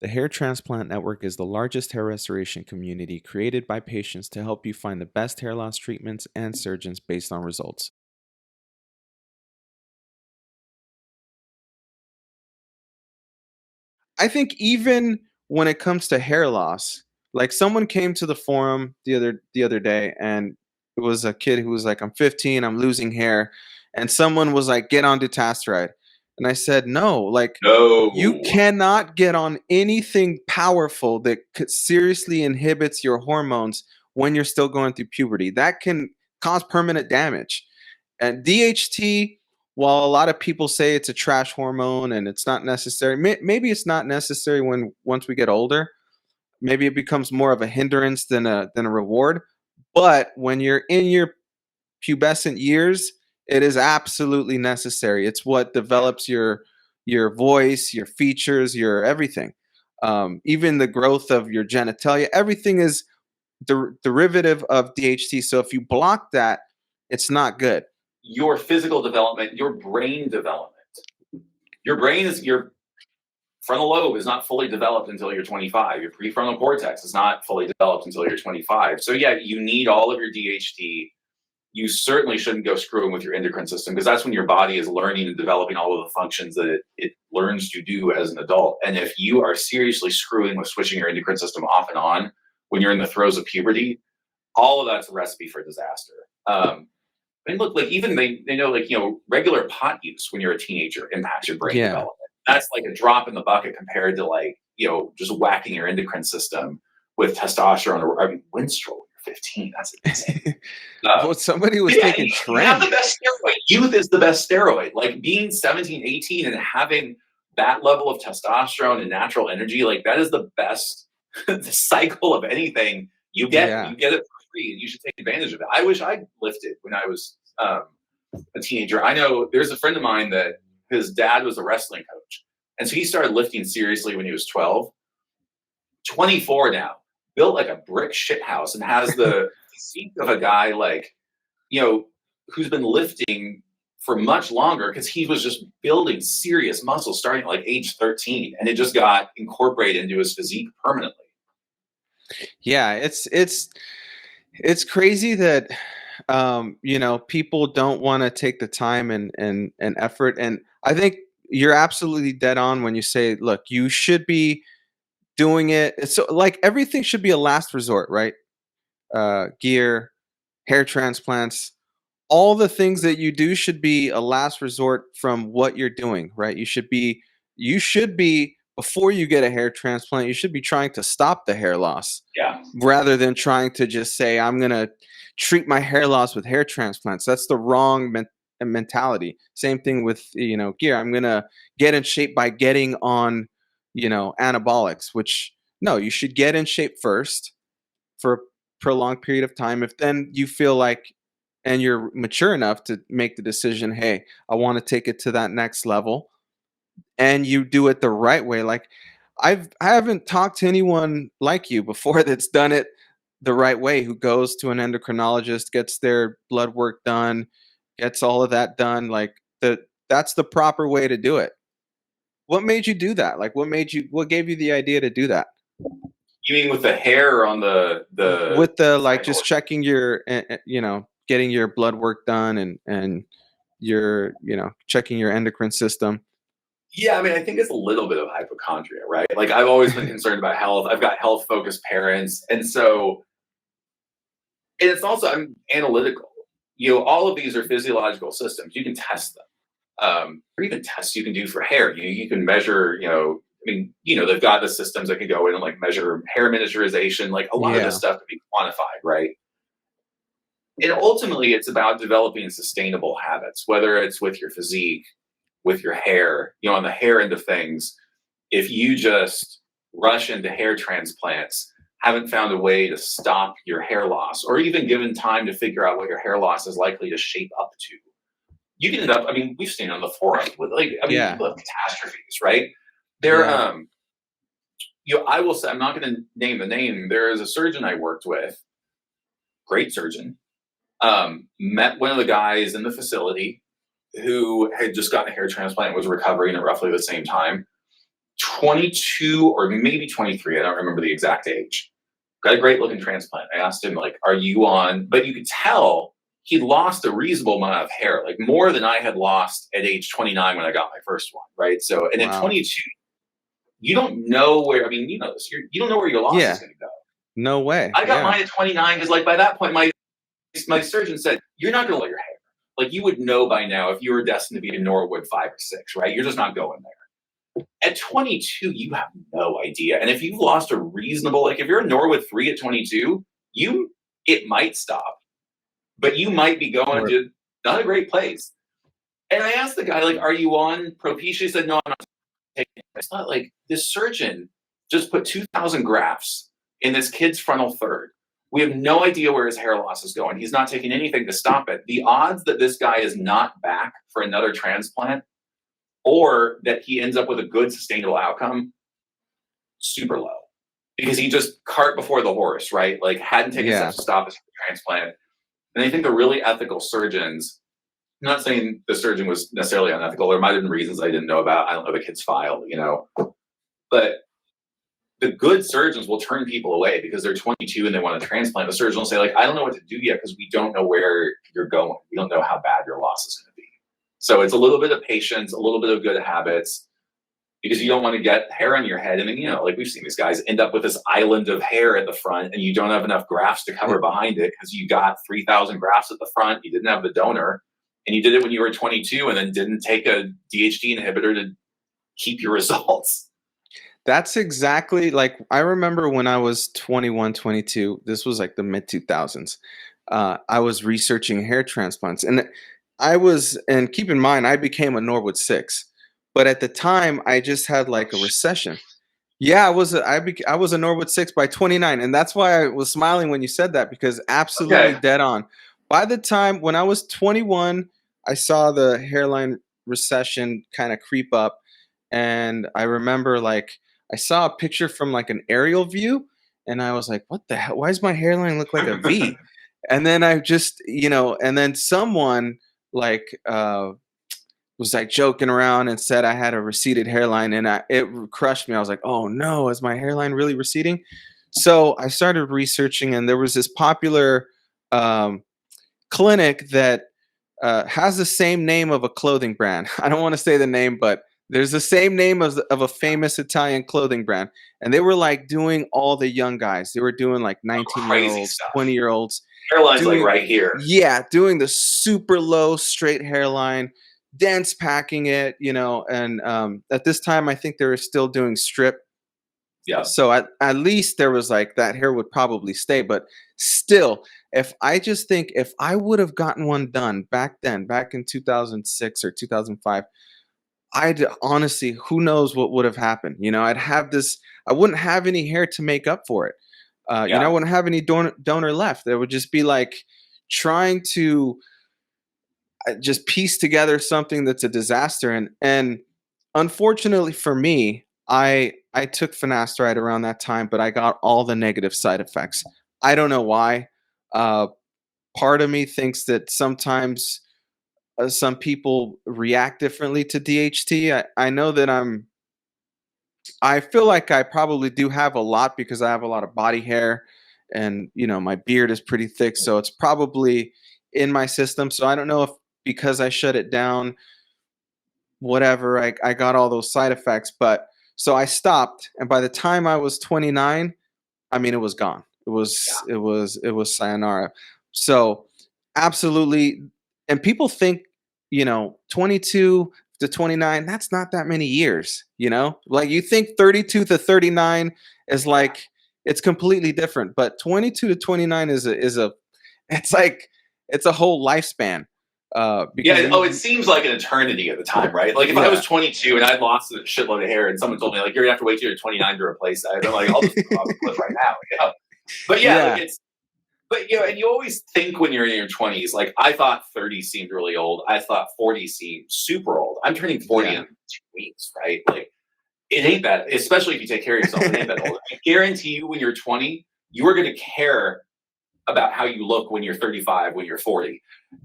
The Hair Transplant Network is the largest hair restoration community created by patients to help you find the best hair loss treatments and surgeons based on results. I think even when it comes to hair loss, like someone came to the forum the other day, and it was a kid who was like, "I'm 15, I'm losing hair," and someone was like, "Get on dutasteride," and I said, "No, like you No. cannot get on anything powerful that seriously inhibits your hormones when you're still going through puberty. That can cause permanent damage." And DHT, while a lot of people say it's a trash hormone and it's not necessary, maybe it's not necessary when once we get older. Maybe it becomes more of a hindrance than a reward. But when you're in your pubescent years, it is absolutely necessary. It's what develops your voice, your features, your everything. Even the growth of your genitalia, everything is derivative of DHT. So if you block that, it's not good. Your physical development, your brain development. Your frontal lobe is not fully developed until you're 25. Your prefrontal cortex is not fully developed until you're 25. So yeah, you need all of your DHT. You certainly shouldn't go screwing with your endocrine system, because that's when your body is learning and developing all of the functions that it learns to do as an adult. And if you are seriously screwing with switching your endocrine system off and on when you're in the throes of puberty, all of that's a recipe for disaster. I mean, look, like even they know, like, regular pot use when you're a teenager impacts your brain Yeah. development. That's like a drop in the bucket compared to, like, just whacking your endocrine system with testosterone or, I mean, Winstrol when you're 15. That's insane. Well, somebody was Yeah, taking you have the tren. best steroid. Youth is the best steroid. Like being 17, 18 and having that level of testosterone and natural energy, like that is the best the cycle of anything you get. Yeah. You get it for free and you should take advantage of it. I wish I lifted when I was a teenager. I know there's a friend of mine that his dad was a wrestling coach. And so he started lifting seriously when he was 12. 24 now, built like a brick shit house and has the physique of a guy like, who's been lifting for much longer because he was just building serious muscle starting at like age 13, and it just got incorporated into his physique permanently. Yeah, it's crazy that people don't want to take the time and effort. And I think you're absolutely dead on when you say, look, you should be doing it. It's so, like everything should be a last resort, right? Gear, hair transplants, all the things that you do should be a last resort from what you're doing, right? You should be before you get a hair transplant, you should be trying to stop the hair loss Yeah. rather than trying to just say, I'm going to treat my hair loss with hair transplants. That's the wrong mentality. Same thing with, gear. I'm going to get in shape by getting on, anabolics, which no, you should get in shape first for a prolonged period of time. If then you feel like, and you're mature enough to make the decision, hey, I want to take it to that next level, and you do it the right way. Like I haven't talked to anyone like you before that's done it the right way, who goes to an endocrinologist, gets their blood work done, gets all of that done. Like that's the proper way to do it. What made you do that? Like what gave you the idea to do that? You mean with the hair on the With the like cycle? just checking your getting your blood work done and your checking your endocrine system. Yeah, I mean, I think it's a little bit of hypochondria, right? Like I've always been concerned about health. I've got health focused parents, and so, and it's also, I'm analytical. All of these are physiological systems. You can test them, or even tests you can do for hair. You can measure. I mean, they've got the systems that can go in and like measure hair miniaturization. Like a lot of this Yeah. stuff can be quantified, right? And ultimately, it's about developing sustainable habits, whether it's with your physique, with your hair. On the hair end of things, if you just rush into hair transplants, haven't found a way to stop your hair loss, or even given time to figure out what your hair loss is likely to shape up to, you can end up, I mean, we've seen on the forum with, like, I mean, Yeah. people have catastrophes, right? They're, Yeah. I will say, I'm not going to name the name. There is a surgeon I worked with, great surgeon, met one of the guys in the facility who had just gotten a hair transplant and was recovering at roughly the same time. 22 or maybe 23. I don't remember the exact age. Got a great looking transplant. I asked him, like, are you on? But you could tell he lost a reasonable amount of hair, like more than I had lost at age 29 when I got my first one, right? So, and at 22, you don't know where, I mean, you know this, you don't know where your loss is going to go. No way. I got mine at 29 because, like, by that point, my surgeon said, you're not going to let your hair. Like, you would know by now if you were destined to be a Norwood 5 or 6, right? You're just not going there. At 22, you have no idea. And if you've lost a reasonable, like if you're a Norwood 3 at 22, it might stop, but you might be going to not a great place. And I asked the guy, like, are you on Propecia? He said, no, I'm not taking it. It's not like this surgeon just put 2,000 grafts in this kid's frontal third. We have no idea where his hair loss is going. He's not taking anything to stop it. The odds that this guy is not back for another transplant or that he ends up with a good sustainable outcome, super low. Because he just cart before the horse, right? Like hadn't taken steps to stop his transplant. And I think the really ethical surgeons, I'm not saying the surgeon was necessarily unethical. There might have been reasons I didn't know about. I don't know the kid's file, you know. But the good surgeons will turn people away because they're 22 and they want to transplant. The surgeon will say, like, I don't know what to do yet because we don't know where you're going. We don't know how bad your loss is going to be. So it's a little bit of patience, a little bit of good habits, because you don't want to get hair on your head. And then, you know, like we've seen these guys end up with this island of hair at the front and you don't have enough grafts to cover behind it because you got 3,000 grafts at the front. You didn't have the donor and you did it when you were 22 and then didn't take a DHT inhibitor to keep your results. That's exactly, like, I remember when I was 21, 22, this was like the mid 2000s. I was researching hair transplants and and keep in mind, I became a Norwood 6, but at the time I just had like a recession. Yeah, I was a Norwood 6 by 29. And that's why I was smiling when you said that, because absolutely dead on. By the time when I was 21, I saw the hairline recession kind of creep up. And I remember, like, I saw a picture from like an aerial view and I was like, what the hell? Why does my hairline look like a V? And then I just, and then someone like was like joking around and said I had a receded hairline, and it crushed me. I was like, oh no, is my hairline really receding? So I started researching, and there was this popular clinic that has the same name of a clothing brand. I don't want to say the name, but there's the same name of a famous Italian clothing brand. And they were like doing all the young guys. They were doing like 19-year-olds, 20-year-olds. Hairline's like right here. Yeah, doing the super low straight hairline, dense packing it, and at this time I think they were still doing strip. Yeah. So at least there was like that hair would probably stay, but still, if I would have gotten one done back in 2006 or 2005, I'd honestly, who knows what would have happened? I wouldn't have any hair to make up for it. I wouldn't have any donor left. There would just be like trying to just piece together something that's a disaster. And unfortunately for me, I took finasteride around that time, but I got all the negative side effects. I don't know why. Part of me thinks that sometimes some people react differently to DHT. I know that I feel like I probably do have a lot because I have a lot of body hair and, my beard is pretty thick. So it's probably in my system. So I don't know if because I shut it down, whatever, I got all those side effects. But so I stopped. And by the time I was 29, I mean, it was gone. It was sayonara. So absolutely. And people think, 22 to 29, that's not that many years, like you think 32 to 39 is like, it's completely different, but 22 to 29 it's a whole lifespan. It seems like an eternity at the time, right? Like if I was 22 and I'd lost a shitload of hair and someone told me like, you're gonna have to wait till you're 29 to replace that, I'm like, I'll just go off the cliff right now. But and you always think when you're in your 20s, like I thought 30 seemed really old. I thought 40 seemed super old. I'm turning 40 in 2 weeks, right? Like it ain't that, especially if you take care of yourself, it ain't that old. I guarantee you when you're 20, you are going to care about how you look when you're 35, when you're 40.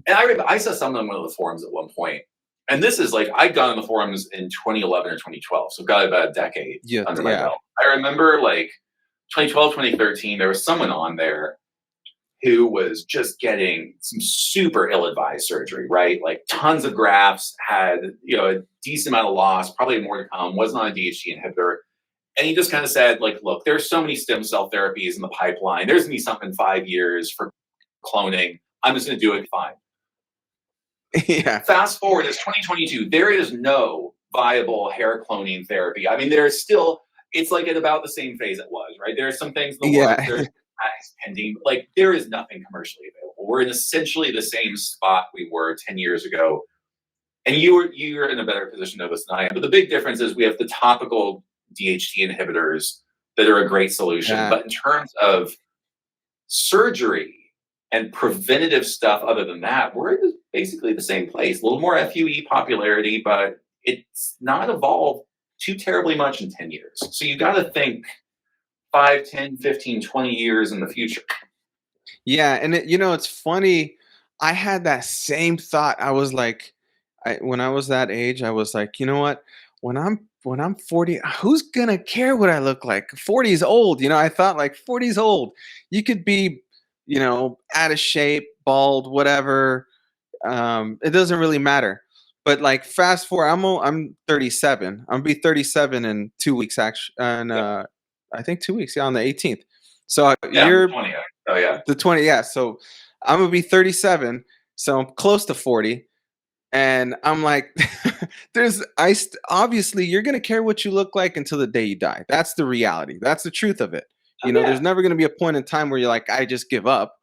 And I saw something on one of the forums at one point. and this is like, I got on the forums in 2011 or 2012, so I've got about a decade Yeah, under my yeah. belt. I remember like 2012, 2013, there was someone on there who was just getting some super ill-advised surgery, right? Like tons of grafts, had, you know, a decent amount of loss, probably more to come, wasn't on a DHT inhibitor. And he just kind of said, like, look, there's so many stem cell therapies in the pipeline. There's gonna be something in 5 years for cloning. I'm just gonna do it fine. Yeah. Fast forward, it's 2022. There is no viable hair cloning therapy. I mean, there's still, it's like at about the same phase it was, right? There are some things in the works, Yeah. there's patents pending, but like there is nothing commercially available. We're in essentially the same spot we were 10 years ago. And you're in a better position to know this than I am. But the big difference is we have the topical DHT inhibitors that are a great solution. Yeah. But in terms of surgery and preventative stuff other than that, we're in basically the same place. A little more FUE popularity, but it's not evolved too terribly much in 10 years. So you got to think 5, 10, 15, 20 years in the future. Yeah, and it's funny. I had that same thought. I was like, when I was that age, I was like, you know what? When I'm 40, who's gonna care what I look like? 40 is old. I thought like 40 is old. You could be, out of shape, bald, whatever. It doesn't really matter. But like fast forward, I'm 37. I'm gonna be 37 in 2 weeks, actually, and I think 2 weeks. Yeah, on the 18th. So Yeah, you're 20. Oh yeah. the 20. Yeah. So I'm gonna be 37. So I'm close to 40. And I'm like, obviously you're gonna care what you look like until the day you die. That's the reality. That's the truth of it. Oh, There's yeah. never gonna be a point in time where you're like, I just give up.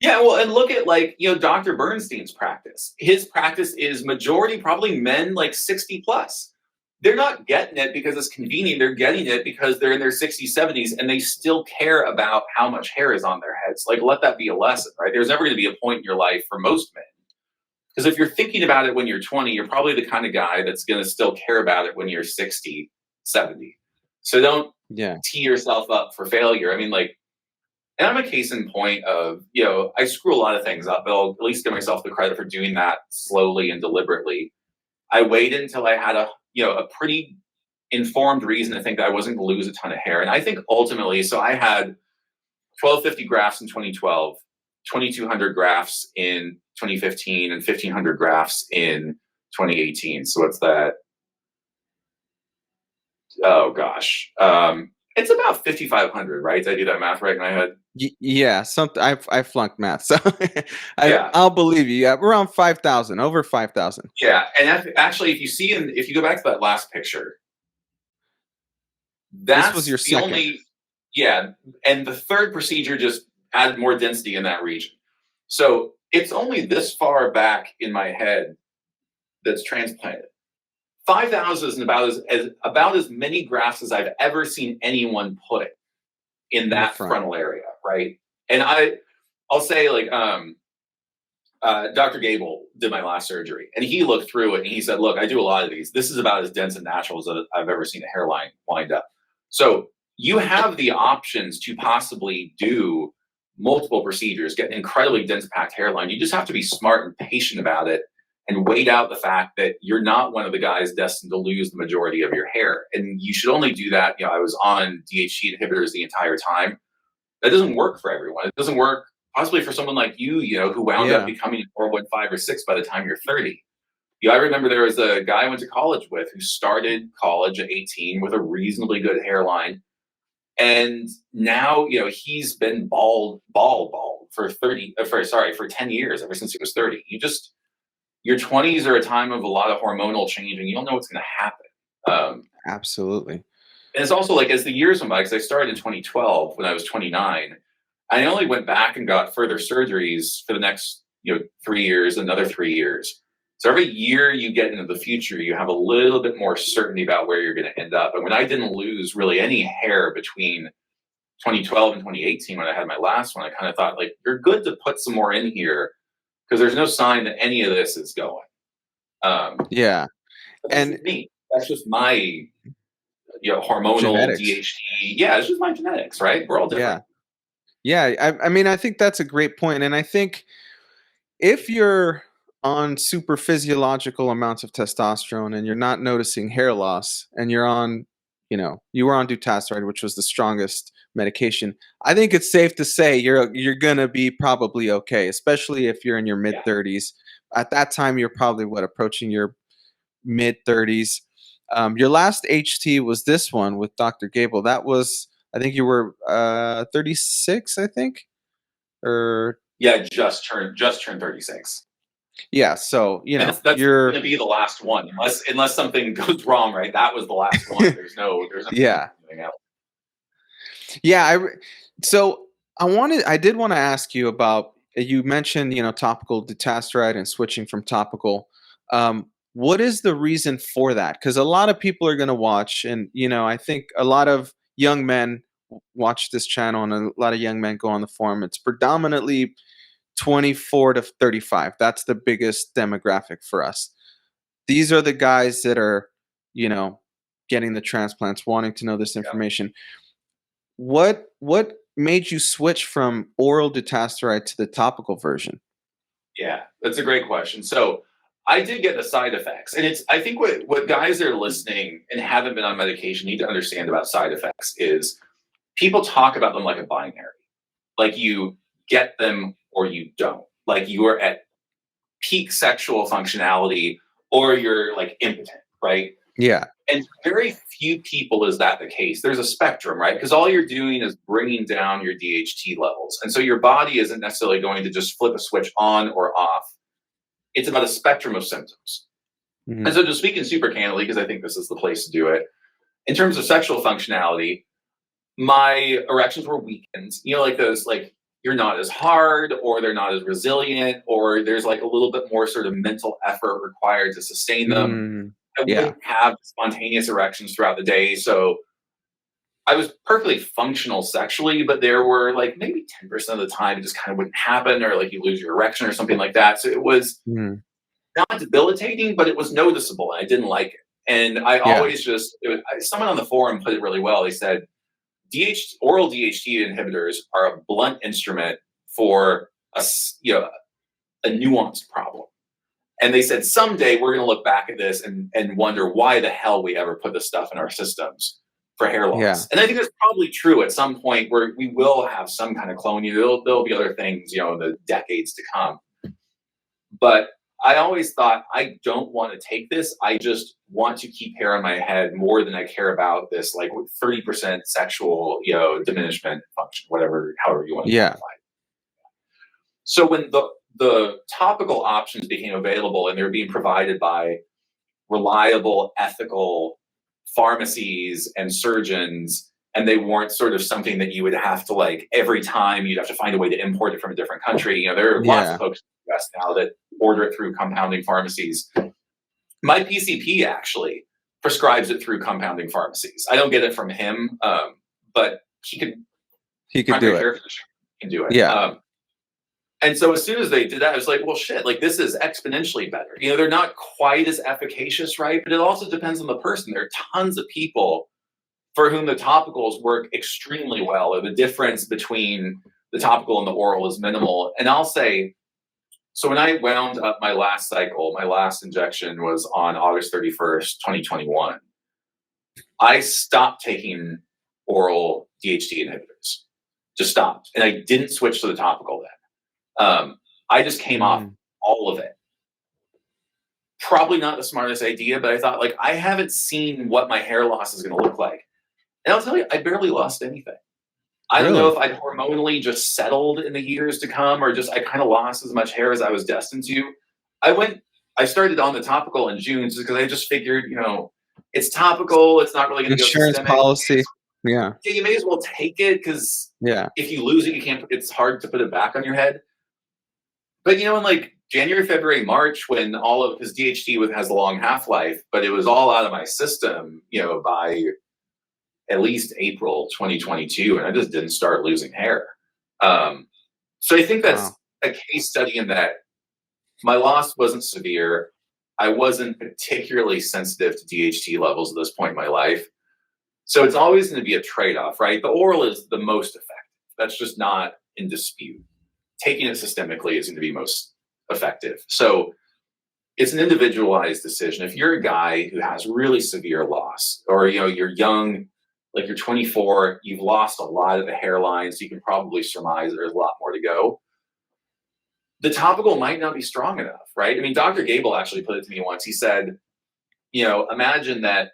Yeah, well, and look at like, Dr. Bernstein's practice. His practice is majority probably men like 60 plus. They're not getting it because it's convenient. They're getting it because they're in their 60s, 70s, and they still care about how much hair is on their heads. Like, let that be a lesson, right? There's never going to be a point in your life for most men. Because if you're thinking about it when you're 20, you're probably the kind of guy that's going to still care about it when you're 60, 70. So don't Yeah. tee yourself up for failure. I mean, like, and I'm a case in point of, I screw a lot of things up, but I'll at least give myself the credit for doing that slowly and deliberately. I waited until I had a pretty informed reason to think that I wasn't going to lose a ton of hair. And I think ultimately, so I had 1,250 grafts in 2012, 2,200 grafts in 2015, and 1,500 grafts in 2018. So what's that? Oh gosh. It's about 5,500, right? Did I do that math right in my head? Yeah, something. I flunked math, so Yeah. I'll believe you. Yeah, around 5,000, over 5,000. Yeah, and actually, if you go back to that last picture, This was that's your the second. only, yeah, and the third procedure just added more density in that region. So it's only this far back in my head that's transplanted. 5,000 is about as many grafts as I've ever seen anyone put in the that front. frontal area, right? And I'll say like Dr. Gabel did my last surgery, and he looked through it and he said, "Look, I do a lot of these. This is about as dense and natural as I've ever seen a hairline wind up." So you have the options to possibly do multiple procedures, get an incredibly dense packed hairline. You just have to be smart and patient about it and wait out the fact that you're not one of the guys destined to lose the majority of your hair. And you should only do that. I was on DHT inhibitors the entire time. That doesn't work for everyone. It doesn't work possibly for someone like you, who wound up becoming a 415 or 6 by the time you're 30. I remember there was a guy I went to college with who started college at 18 with a reasonably good hairline. And now, he's been bald for 10 years, ever since he was 30. Your 20s are a time of a lot of hormonal change, and you don't know what's going to happen. Absolutely. And it's also like, as the years went by, because I started in 2012 when I was 29, I only went back and got further surgeries for the next 3 years, another 3 years. So every year you get into the future, you have a little bit more certainty about where you're going to end up. And when I didn't lose really any hair between 2012 and 2018, when I had my last one, I kind of thought, like, you're good to put some more in here because there's no sign that any of this is going. Yeah. And me, that's just my hormonal genetics. DHT. Yeah, it's just my genetics, right? We're all different. Yeah. I mean, I think that's a great point. And I think if you're on super physiological amounts of testosterone and you're not noticing hair loss and you're on, you were on dutasteride, which was the strongest medication, I think it's safe to say you're gonna be probably okay, especially if you're in your mid Yeah. 30s. At that time, you're probably approaching your mid 30s. Your last HT was this one with Dr. Gabel. That was, I think you were 36, I think, or Yeah, just turned 36. yeah. So And that's you're going to be the last one, unless something goes wrong, right? That was the last one. There's no yeah. anything else. Yeah, so I did want to ask you about, you mentioned, topical dutasteride and switching from topical. What is the reason for that? Because a lot of people are going to watch, and I think a lot of young men watch this channel, and a lot of young men go on the forum. It's predominantly 24 to 35. That's the biggest demographic for us. These are the guys that are, getting the transplants, wanting to know this Yeah. information. What made you switch from oral dutasteride to the topical version? Yeah, that's a great question. So I did get the side effects, and I think what guys that are listening and haven't been on medication need to understand about side effects is people talk about them like a binary, like you get them or you don't, like you are at peak sexual functionality or you're like impotent, right? Yeah. And very few people is that the case. There's a spectrum, right? Because all you're doing is bringing down your DHT levels. And so your body isn't necessarily going to just flip a switch on or off. It's about a spectrum of symptoms. Mhm. And so just speaking super candidly, because I think this is the place to do it, in terms of sexual functionality, my erections were weakened. Like those, like you're not as hard or they're not as resilient or there's like a little bit more sort of mental effort required to sustain them. Mm. I Yeah. wouldn't have spontaneous erections throughout the day. So I was perfectly functional sexually, but there were like maybe 10% of the time it just kind of wouldn't happen or like you lose your erection or something like that. So it was Mm. not debilitating, but it was noticeable and I didn't like it. And I Yeah. always someone on the forum put it really well. They said, oral DHT inhibitors are a blunt instrument for a nuanced problem. And they said, someday we're going to look back at this and wonder why the hell we ever put this stuff in our systems for hair loss. Yeah. And I think that's probably true at some point where we will have some kind of cloning. There'll be other things, in the decades to come. But I always thought, I don't want to take this. I just want to keep hair on my head more than I care about this, like 30% sexual, diminishment function, however you want to Yeah. quantify it. So when the topical options became available and they were being provided by reliable, ethical pharmacies and surgeons, and they weren't sort of something that you would have to like every time you'd have to find a way to import it from a different country. There are lots of folks in the US now that order it through compounding pharmacies. My PCP actually prescribes it through compounding pharmacies. I don't get it from him, but he could do it. Can do it. Yeah. And so as soon as they did that, I was like, well, shit, like this is exponentially better. They're not quite as efficacious, right? But it also depends on the person. There are tons of people for whom the topicals work extremely well, or the difference between the topical and the oral is minimal. And I'll say, so when I wound up my last cycle, my last injection was on August 31st, 2021. I stopped taking oral DHT inhibitors. Just stopped. And I didn't switch to the topical then. I just came off all of it. Probably not the smartest idea, but I thought, like, I haven't seen what my hair loss is going to look like. And I'll tell you, I barely lost anything. I don't know if I'd hormonally just settled in the years to come or just I kind of lost as much hair as I was destined to. I started on the topical in June just because I just figured, it's topical. It's not really going to go Insurance systemic. policy. Yeah. Yeah, you may as well take it because Yeah. if you lose it, it's hard to put it back on your head. But in like January, February, March, when all of his DHT has a long half-life, but it was all out of my system, by at least April 2022, and I just didn't start losing hair. So I think that's a case study in that my loss wasn't severe. I wasn't particularly sensitive to DHT levels at this point in my life. So it's always going to be a trade-off, right? The oral is the most effective. That's just not in dispute. Taking it systemically is going to be most effective. So it's an individualized decision. If you're a guy who has really severe loss, or you're young, like you're 24, you've lost a lot of the hairline, so you can probably surmise there's a lot more to go. The topical might not be strong enough, right? I mean, Dr. Gabel actually put it to me once. He said, imagine that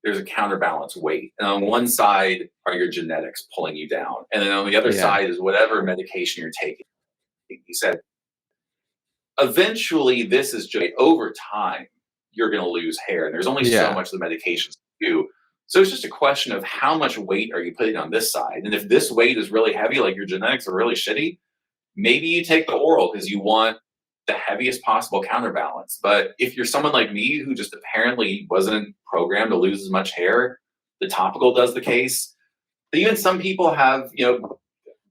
there's a counterbalance weight, and on one side are your genetics pulling you down, and then on the other Yeah. side is whatever medication you're taking. He said, eventually, this is just over time, you're going to lose hair, and there's only so Yeah. much the medications do. So it's just a question of how much weight are you putting on this side, and if this weight is really heavy, like your genetics are really shitty, maybe you take the oral because you want the heaviest possible counterbalance. But if you're someone like me who just apparently wasn't programmed to lose as much hair, the topical does the case. But even some people have,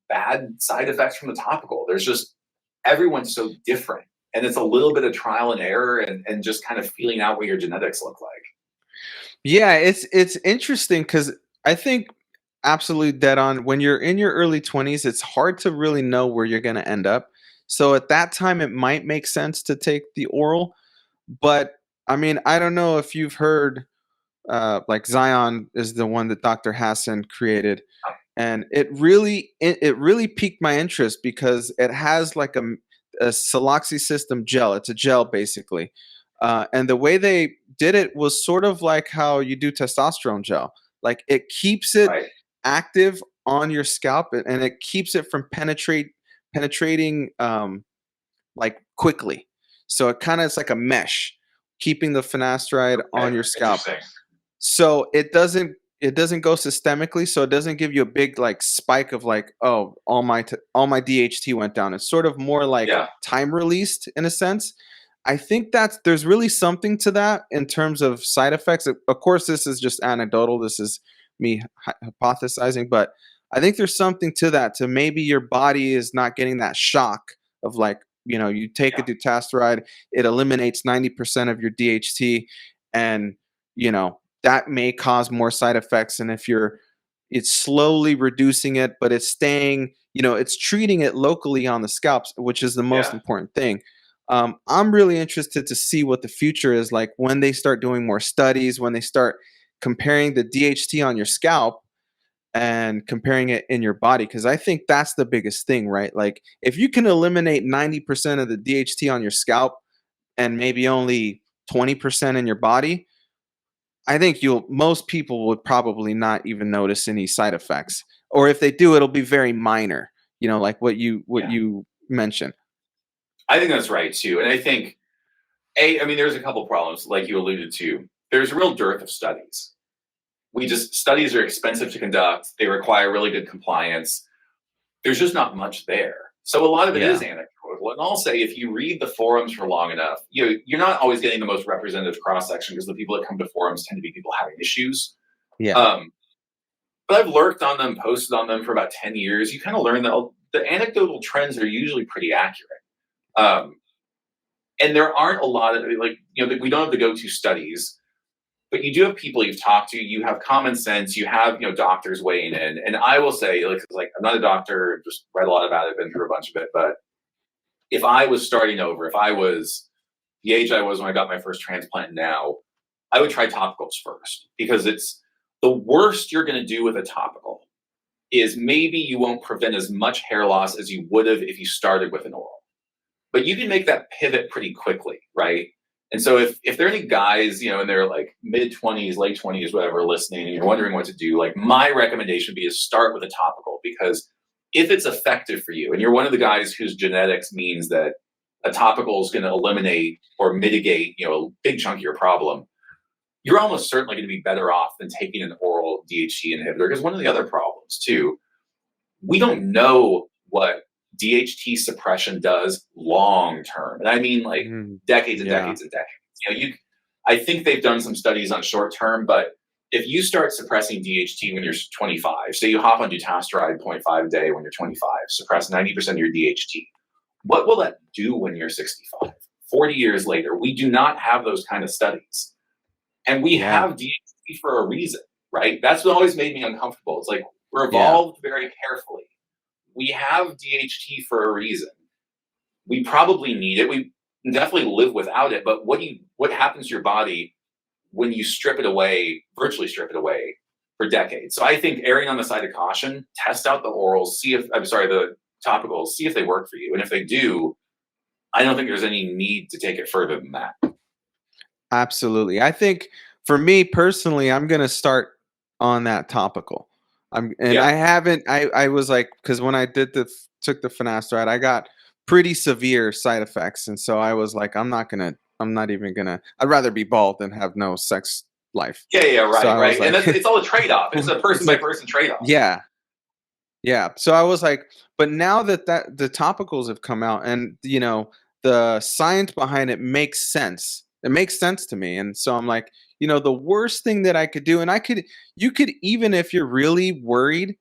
bad side effects from the topical. There's just, everyone's so different. And it's a little bit of trial and error, and just kind of feeling out what your genetics look like. Yeah, it's interesting because I think absolutely dead on. When you're in your early 20s, it's hard to really know where you're going to end up. So at that time, it might make sense to take the oral. But I mean, I don't know if you've heard, like Zion is the one that Dr. Hassan created, and it really piqued my interest because it has like a siloxysystem gel. It's a gel basically, and the way they did it was sort of like how you do testosterone gel. Like it keeps it Right. active on your scalp, and it keeps it from penetrating like quickly. So it kind of is like a mesh, keeping the finasteride on Okay. your scalp. Interesting. So it doesn't go systemically, so it doesn't give you a big like spike of like, oh, all my DHT went down. It's sort of more like Yeah. time released in a sense. I think there's really something to that in terms of side effects. Of course, this is just anecdotal. This is me hypothesizing, but I think there's something to that. To maybe your body is not getting that shock of like, you take a Yeah. dutasteride, it eliminates 90% of your DHT, and that may cause more side effects. And if it's slowly reducing it, but it's staying, it's treating it locally on the scalps, which is the most Yeah. important thing. I'm really interested to see what the future is like when they start doing more studies, when they start comparing the DHT on your scalp and comparing it in your body, because I think that's the biggest thing, right? Like if you can eliminate 90% of the DHT on your scalp and maybe only 20% in your body, I think most people would probably not even notice any side effects. Or if they do, it'll be very minor, like what you Yeah. mentioned. I think that's right too. And I think, I mean, there's a couple problems, like you alluded to. There's a real dearth of studies. Studies are expensive to conduct. They require really good compliance. There's just not much there. So a lot of it is Yeah. anecdotal. And I'll say, if you read the forums for long enough, you're not always getting the most representative cross section, because the people that come to forums tend to be people having issues. Yeah. But I've lurked on them, posted on them for about 10 years. You kind of learn that the anecdotal trends are usually pretty accurate. And there aren't a lot of, like, we don't have the go-to studies, but you do have people you've talked to, you have common sense, you have, doctors weighing in. And I will say, like I'm not a doctor, just read a lot about it, been through a bunch of it. But if I was starting over, if I was the age I was when I got my first transplant now, I would try topicals first, because it's the worst you're going to do with a topical is maybe you won't prevent as much hair loss as you would have if you started with an oral. But you can make that pivot pretty quickly, right? And so if there are any guys, in their like mid-20s, late 20s, whatever, listening, and you're wondering what to do, like my recommendation would be to start with a topical, because if it's effective for you and you're one of the guys whose genetics means that a topical is going to eliminate or mitigate, a big chunk of your problem, you're almost certainly going to be better off than taking an oral DHT inhibitor. Because one of the other problems too, we don't know what DHT suppression does long term. And I mean like decades and Yeah. decades and decades. I think they've done some studies on short term, but if you start suppressing DHT when you're 25, say you hop on dutasteride 0.5 a day when you're 25, suppress 90% of your DHT, what will that do when you're 65? 40 years later, we do not have those kind of studies. And we Yeah. have DHT for a reason, right? That's what always made me uncomfortable. It's like we're Yeah. evolved very carefully. We have DHT for a reason. We probably need it. definitely live without it. But what happens to your body when you strip it away, virtually strip it away for decades? So I think erring on the side of caution, test out the orals, the topicals, see if they work for you. And if they do, I don't think there's any need to take it further than that. Absolutely. I think for me personally, I'm gonna start on that topical. I Yeah. haven't. I was like, because when I took the finasteride, I got pretty severe side effects, and so I was like, I'm not gonna. I'm not even gonna. I'd rather be bald than have no sex life. Yeah, So right, I was right. And like, it's all a trade off. It's a person it's by like, person trade off. yeah, yeah. So I was like, but now that the topicals have come out, and the science behind it makes sense. It makes sense to me. And so I'm like, the worst thing that I could do, and you could, even if you're really worried,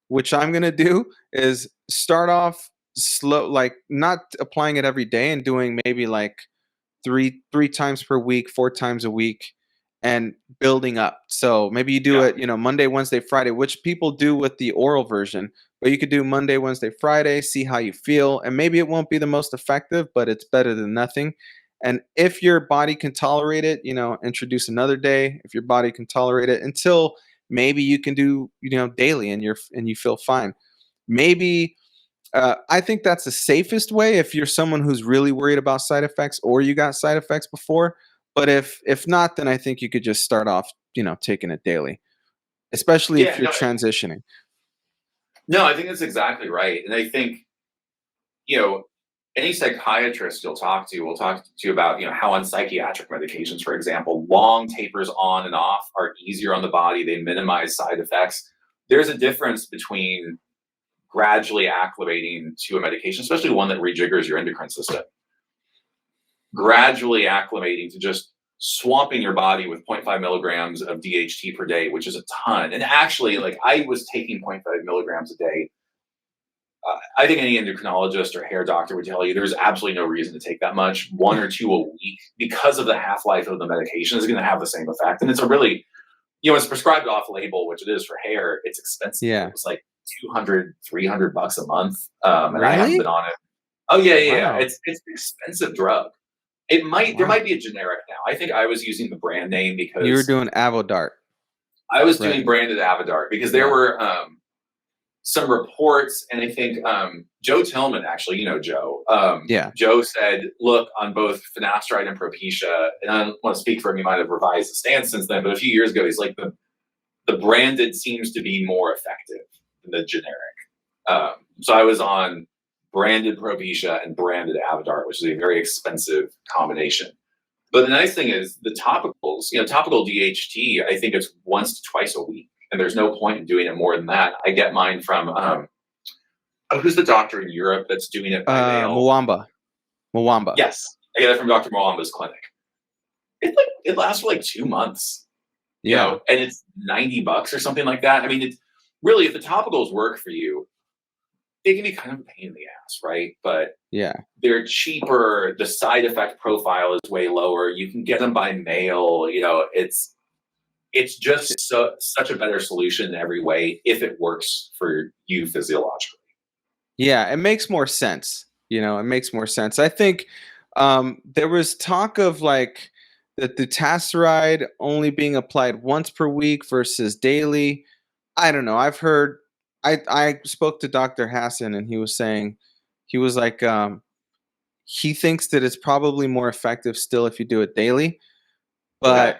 which I'm gonna do, is start off slow, like not applying it every day and doing maybe like three times per week, 4 times a week, and building up. So maybe you do Yeah. it, Monday, Wednesday, Friday, which people do with the oral version. But you could do Monday, Wednesday, Friday, see how you feel, and maybe it won't be the most effective, but it's better than nothing. And if your body can tolerate it, introduce another day. If your body can tolerate it, until maybe you can do, daily, and you feel fine. Maybe I think that's the safest way if you're someone who's really worried about side effects, or you got side effects before. But if not, then I think you could just start off, taking it daily, especially if Yeah, you're transitioning. no, I think that's exactly right. And I think, you know, any psychiatrist you'll talk to will talk to you about, how on psychiatric medications, for example, long tapers on and off are easier on the body. They minimize side effects. There's a difference between gradually acclimating to a medication, especially one that rejiggers your endocrine system, gradually acclimating to just swamping your body with zero point 0.5 milligrams of DHT per day, which is a ton. And actually, like, I was taking 0.5 milligrams a day. I think any endocrinologist or hair doctor would tell you there's absolutely no reason to take that much. 1 or 2 a week, because of the half-life of the medication, is going to have the same effect. And it's a really, it's prescribed off label, which it is for hair. It's expensive. Yeah. It's like $200-300 a month. And I haven't been Really? on it. Oh yeah, yeah, yeah. Wow. It's an expensive drug. There Wow. might be a generic now. I think I was using the brand name You were because doing Avodart, I was right? doing branded Avodart, because there Yeah. were some reports, and I think Joe Tillman, actually, Joe. Yeah. Joe said, look, on both finasteride and Propecia, and I don't want to speak for him, he might have revised the stance since then, but a few years ago, he's like, the branded seems to be more effective than the generic. So I was on branded Propecia and branded Avodart, which is a very expensive combination. But the nice thing is the topicals, topical DHT, I think it's once to twice a week. And there's no point in doing it more than that. I get mine from, who's the doctor in Europe that's doing it by mail? Mwamba. Yes. I get it from Dr. Mwamba's clinic. It lasts for like 2 months, Yeah. and it's $90 or something like that. I mean, it's really, if the topicals work for you, they can be kind of a pain in the ass, right? But Yeah. they're cheaper. The side effect profile is way lower. You can get them by mail. It's just such a better solution in every way if it works for you physiologically. Yeah, it makes more sense. It makes more sense. I think there was talk of like the dutasteride only being applied once per week versus daily. I don't know. I've heard. I spoke to Dr. Hassan, and he was saying, he was like, he thinks that it's probably more effective still if you do it daily. Okay.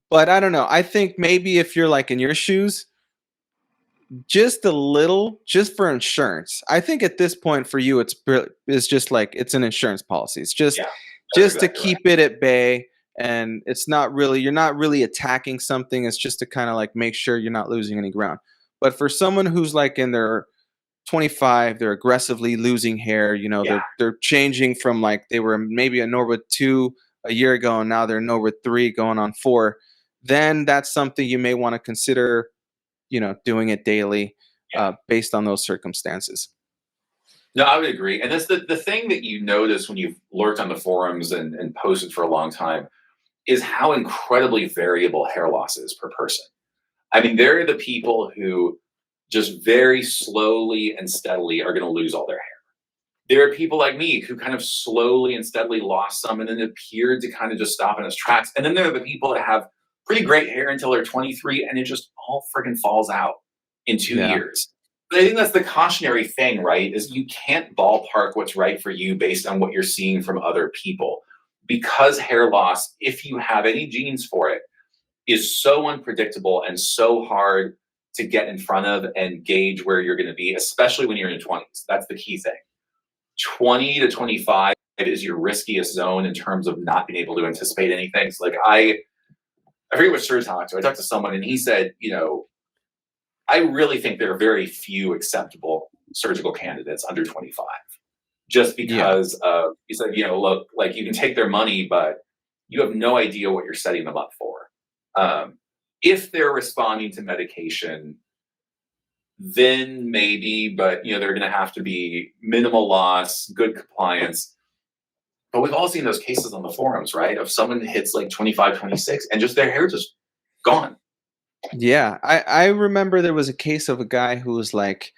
But I don't know. I think maybe if you're like in your shoes, just a little, just for insurance. I think at this point for you, it's just like it's an insurance policy. It's just Yeah, just to exactly right. keep it at bay, and you're not really attacking something. It's just to kind of like make sure you're not losing any ground. But for someone who's like in their 25, they're aggressively losing hair. Yeah. They're changing from, like, they were maybe a Norwood 2 a year ago, and now they're Norwood 3 going on 4. Then that's something you may want to consider, doing it daily, Yeah. based on those circumstances. No, I would agree. And that's the thing that you notice when you've lurked on the forums and posted for a long time, is how incredibly variable hair loss is per person. I mean, there are the people who just very slowly and steadily are going to lose all their hair. There are people like me who kind of slowly and steadily lost some and then appeared to kind of just stop in its tracks. And then there are the people that have pretty great hair until they're 23 and it just all freaking falls out in 2 Yeah. years. But I think that's the cautionary thing, right? Is you can't ballpark what's right for you based on what you're seeing from other people. Because hair loss, if you have any genes for it, is so unpredictable and so hard to get in front of and gauge where you're going to be, especially when you're in your 20s. That's the key thing. 20 to 25 is your riskiest zone in terms of not being able to anticipate anything. So like I forget which surgeon I talked to. I talked to someone and he said, I really think there are very few acceptable surgical candidates under 25. Just because he said, look, like you can take their money, but you have no idea what you're setting them up for. If they're responding to medication, then maybe, but they're going to have to be minimal loss, good compliance. But we've all seen those cases on the forums, right? Of someone hits like 25, 26 and just their hair just gone. Yeah. I remember there was a case of a guy who was like,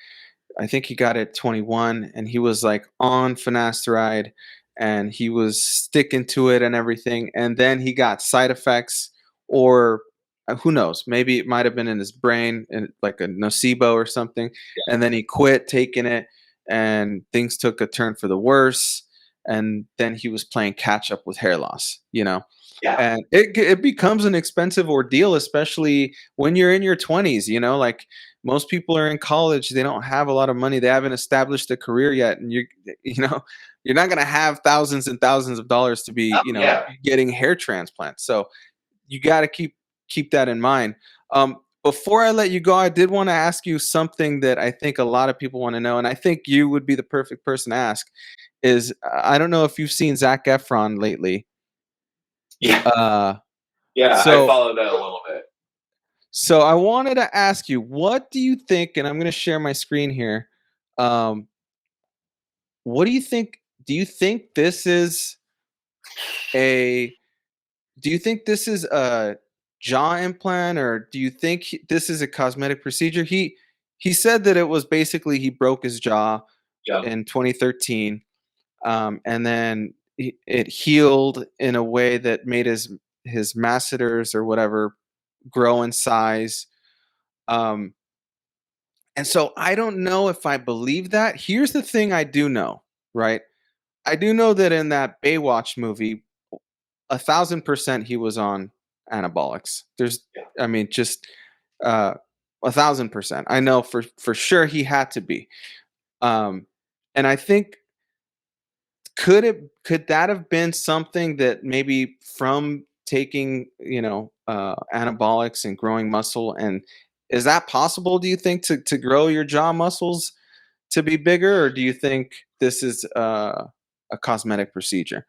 I think he got it at 21 and he was like on finasteride and he was sticking to it and everything. And then he got side effects or who knows, maybe it might have been in his brain and like a nocebo or something. Yeah. And then he quit taking it and things took a turn for the worse. And then he was playing catch up with hair loss, Yeah. and it becomes an expensive ordeal, especially when you're in your 20s, like most people are in college, they don't have a lot of money, they haven't established a career yet, and you're not going to have thousands and thousands of dollars to be getting hair transplants. So you got to keep that in mind. Before I let you go, I did want to ask you something that I think a lot of people want to know, and I think you would be the perfect person to ask. Is I don't know if you've seen Zac Efron lately. Yeah. So I followed that a little bit. So I wanted to ask you, what do you think? And I'm going to share my screen here. What do you think? Do you think this is a? Do you think this is a jaw implant, or do you think this is a cosmetic procedure? He said that it was basically he broke his jaw in 2013, and then it healed in a way that made his masseters or whatever grow in size. And so I don't know if I believe that. Here's the thing I do know, right? I do know that in that Baywatch movie, 1,000% he was on anabolics. I mean, just 1,000%. I know for sure he had to be. And I think could that have been something that maybe from taking anabolics and growing muscle, and is that possible, do you think, to grow your jaw muscles to be bigger, or do you think this is a cosmetic procedure?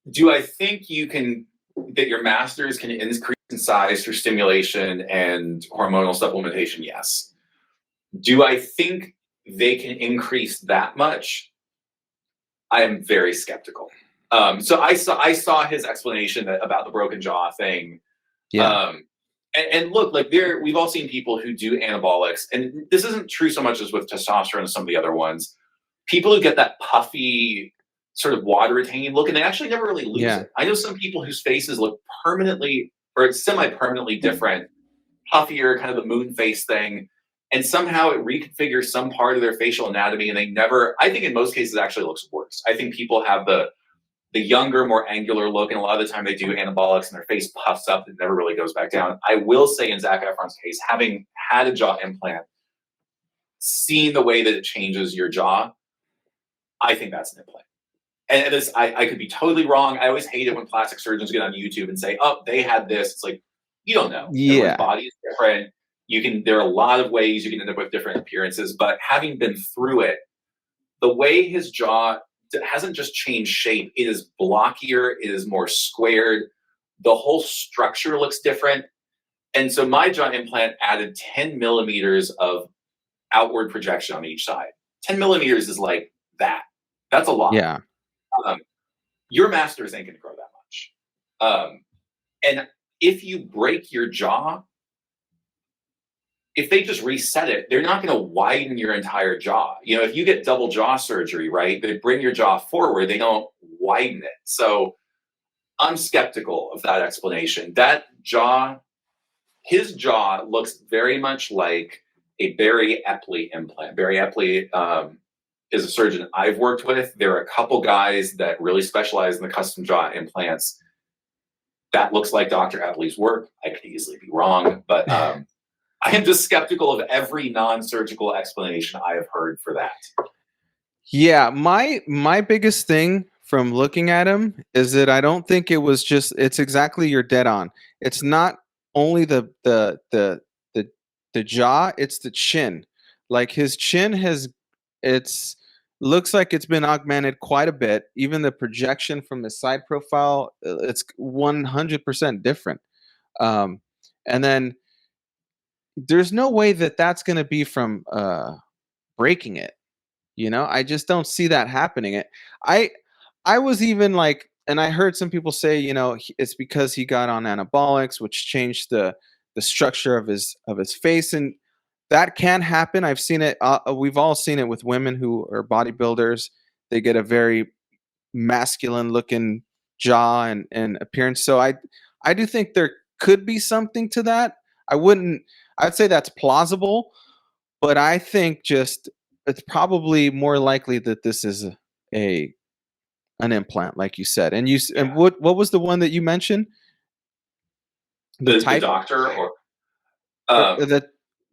Do I think that your masters can increase in size through stimulation and hormonal supplementation? Yes. Do I think they can increase that much? I am very skeptical. So I saw his explanation about the broken jaw thing. Yeah. And look, like we've all seen people who do anabolics, and this isn't true so much as with testosterone and some of the other ones. People who get that puffy, sort of water retaining look, and they actually never really lose it. I know some people whose faces look permanently or semi-permanently different, puffier, kind of the moon face thing, and somehow it reconfigures some part of their facial anatomy, and they never. I think in most cases it actually looks worse. I think people have the younger, more angular look, and a lot of the time they do anabolics and their face puffs up and never really goes back down. I will say in Zac Efron's case, having had a jaw implant, seeing the way that it changes your jaw, I think that's an implant. And this, I could be totally wrong. I always hate it when plastic surgeons get on YouTube and say, "Oh, they had this." It's like, you don't know. Everyone's body is different. There are a lot of ways you can end up with different appearances. But having been through it, the way his jaw hasn't just changed shape; it is blockier. It is more squared. The whole structure looks different. And so my jaw implant added 10 millimeters of outward projection on each side. 10 millimeters is like that. That's a lot. Yeah. Your masters ain't going to grow that much. And if you break your jaw, if they just reset it, they're not going to widen your entire jaw. You know, if you get double jaw surgery, right, they bring your jaw forward, they don't widen it. So I'm skeptical of that explanation. That jaw, his jaw looks very much like a Barry Eppley implant. Barry Eppley is a surgeon I've worked with. There are a couple guys that really specialize in the custom jaw implants. That looks like Dr. Eppley's work. I could easily be wrong, but I am just skeptical of every non-surgical explanation I have heard for that. Yeah, my biggest thing from looking at him is that I don't think it was just. It's exactly, you're dead on. It's not only the jaw; it's the chin. Like his chin has, it's looks like it's been augmented quite a bit. Even the projection from the side profile, it's 100% different. And then there's no way that that's going to be from breaking it. You know, I just don't see that happening. I was even like, and I heard some people say, you know, it's because he got on anabolics, which changed the structure of his face, and that can happen. I've seen it. We've all seen it with women who are bodybuilders. They get a very masculine looking jaw and appearance. So I do think there could be something to that. I'd say that's plausible, but I think just it's probably more likely that this is a an implant, like you said. And and what was the one that you mentioned? The doctor or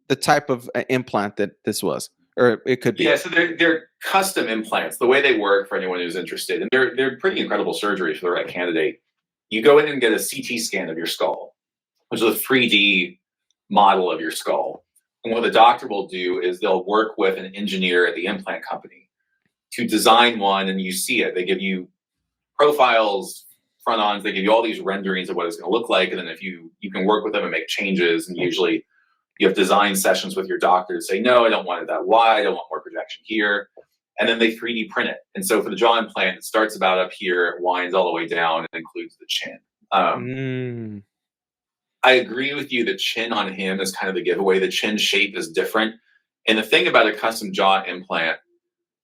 the type of implant that this was, or it could be. Yeah, so they're custom implants. The way they work, for anyone who's interested, and they're pretty incredible surgeries for the right candidate. You go in and get a CT scan of your skull, which is a 3D model of your skull. And what the doctor will do is they'll work with an engineer at the implant company to design one, and you see it. They give you profiles, front-ons. They give you all these renderings of what it's going to look like, and then if you can work with them and make changes, and usually you have design sessions with your doctor to say, no, I don't want it that wide. I don't want more projection here. And then they 3D print it. And so for the jaw implant, it starts about up here, it winds all the way down, and includes the chin. I agree with you. The chin on him is kind of the giveaway. The chin shape is different. And the thing about a custom jaw implant,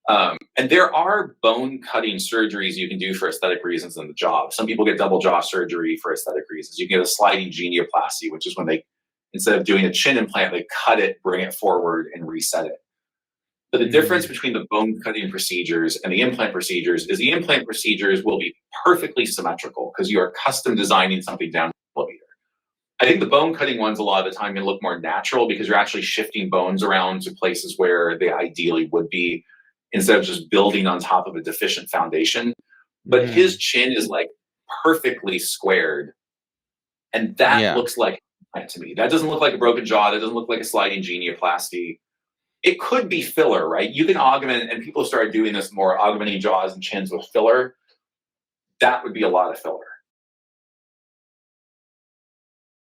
and there are bone cutting surgeries you can do for aesthetic reasons in the jaw. Some people get double jaw surgery for aesthetic reasons. You can get a sliding genioplasty, which is when they, instead of doing a chin implant, they cut it, bring it forward, and reset it. But the difference between the bone cutting procedures and the implant procedures is the implant procedures will be perfectly symmetrical because you are custom designing something down to the millimeter. I think the bone cutting ones a lot of the time can look more natural because you're actually shifting bones around to places where they ideally would be instead of just building on top of a deficient foundation. But his chin is like perfectly squared. And that looks like to me. That doesn't look like a broken jaw. That doesn't look like a sliding genioplasty. It could be filler, right? You can augment, and people started doing this more, augmenting jaws and chins with filler. That would be a lot of filler.